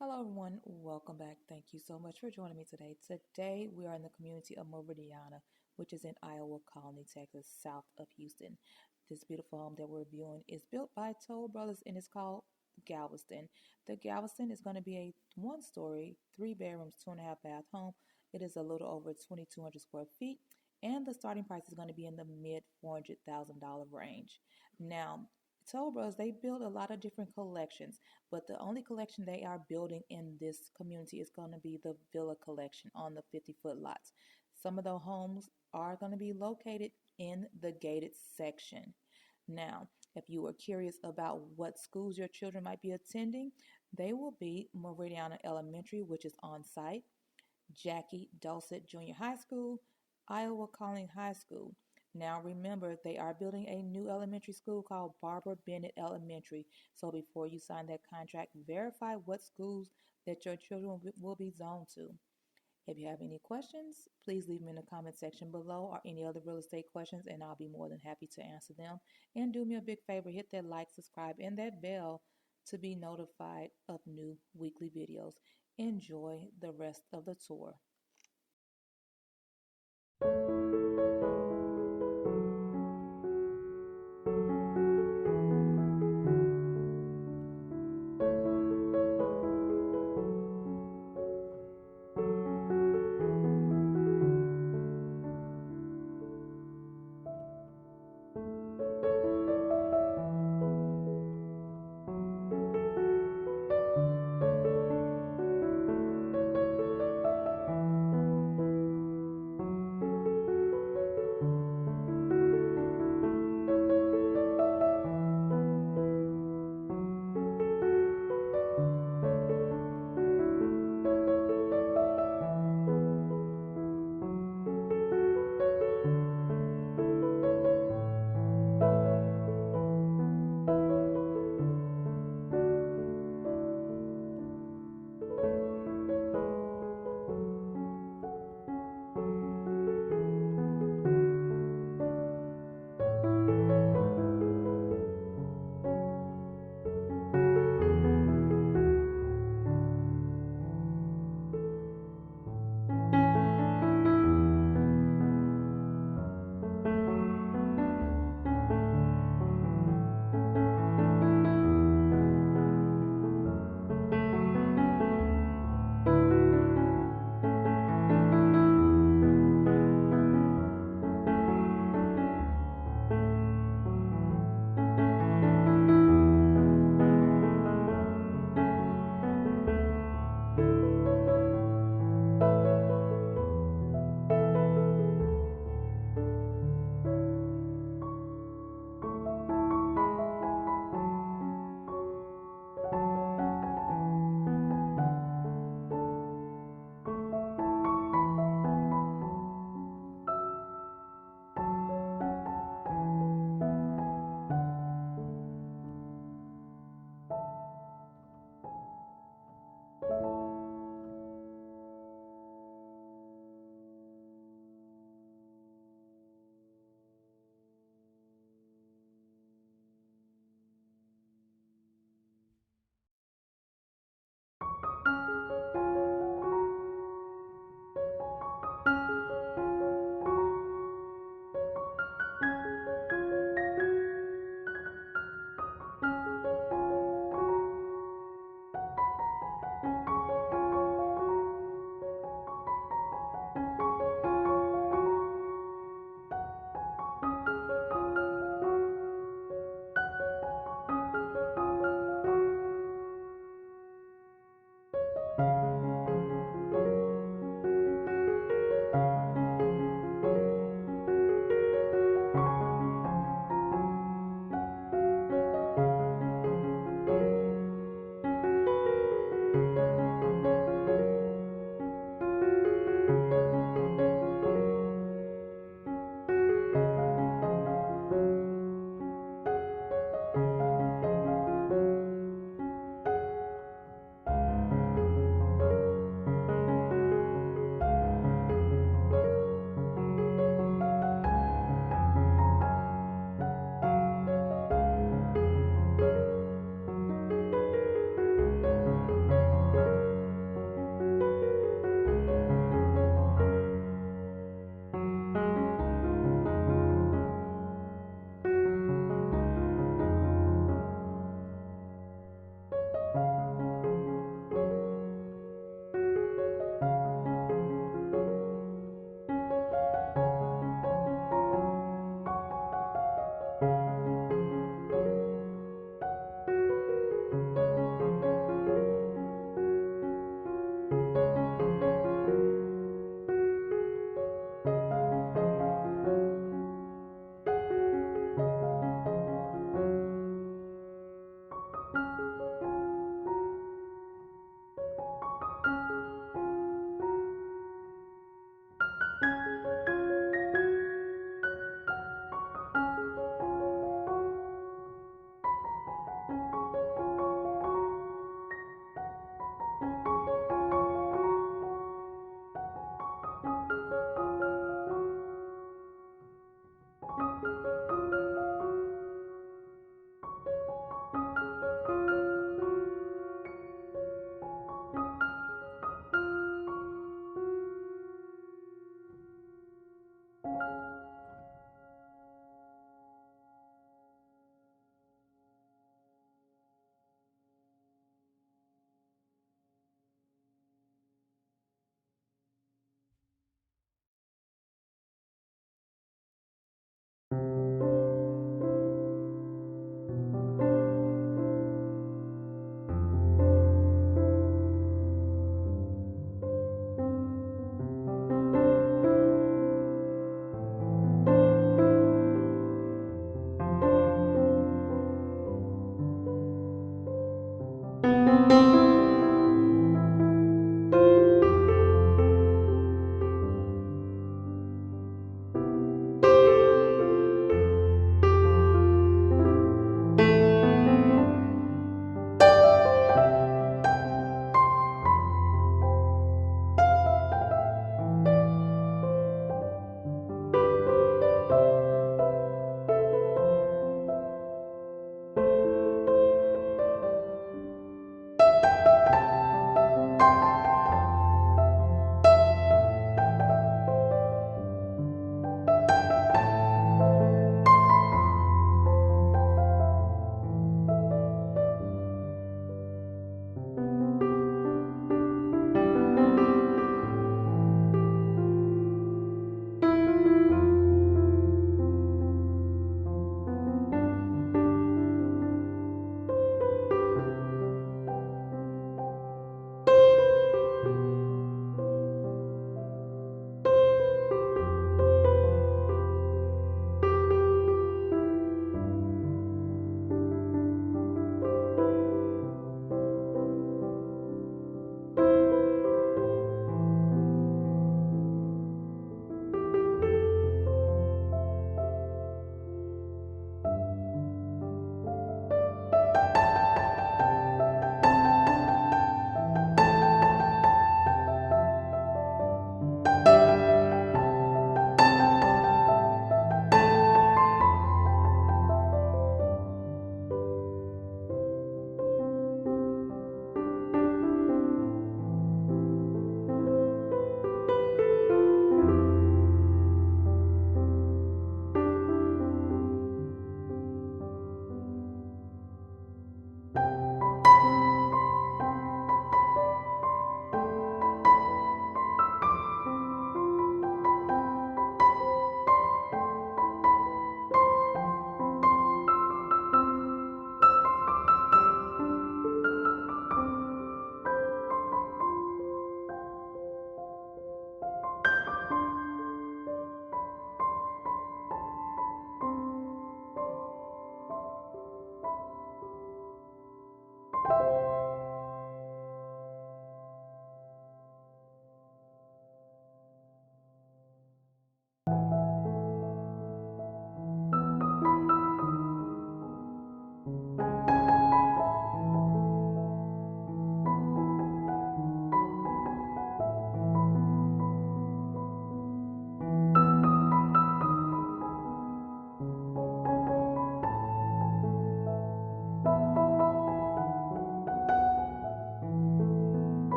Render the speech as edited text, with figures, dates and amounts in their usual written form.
Hello everyone, welcome back. Thank you so much for joining me today. Today we are in the community of Meridiana, which is in Iowa Colony, Texas, south of Houston. This beautiful home that we're viewing is built by Toll Brothers and it's called Galveston. The Galveston is going to be a one-story, 3 bedrooms, 2.5 bath home. It is a little over 2,200 square feet, and the starting price is going to be in the mid $400,000 range. Now, Toll Brothers, they build a lot of different collections, but the only collection they are building in this community is going to be the Villa collection on the 50-foot lots. Some of the homes are going to be located in the gated section. Now, if you are curious about what schools your children might be attending, they will be Meridiana Elementary, which is on site, Jackie Dulcet Junior High School, Iowa Colony High School. Now remember, they are building a new elementary school called Barbara Bennett Elementary. So before you sign that contract, verify what schools that your children will be zoned to. If you have any questions, please leave them in the comment section below or any other real estate questions, and I'll be more than happy to answer them. And do me a big favor, hit that like, subscribe, and that bell to be notified of new weekly videos. Enjoy the rest of the tour.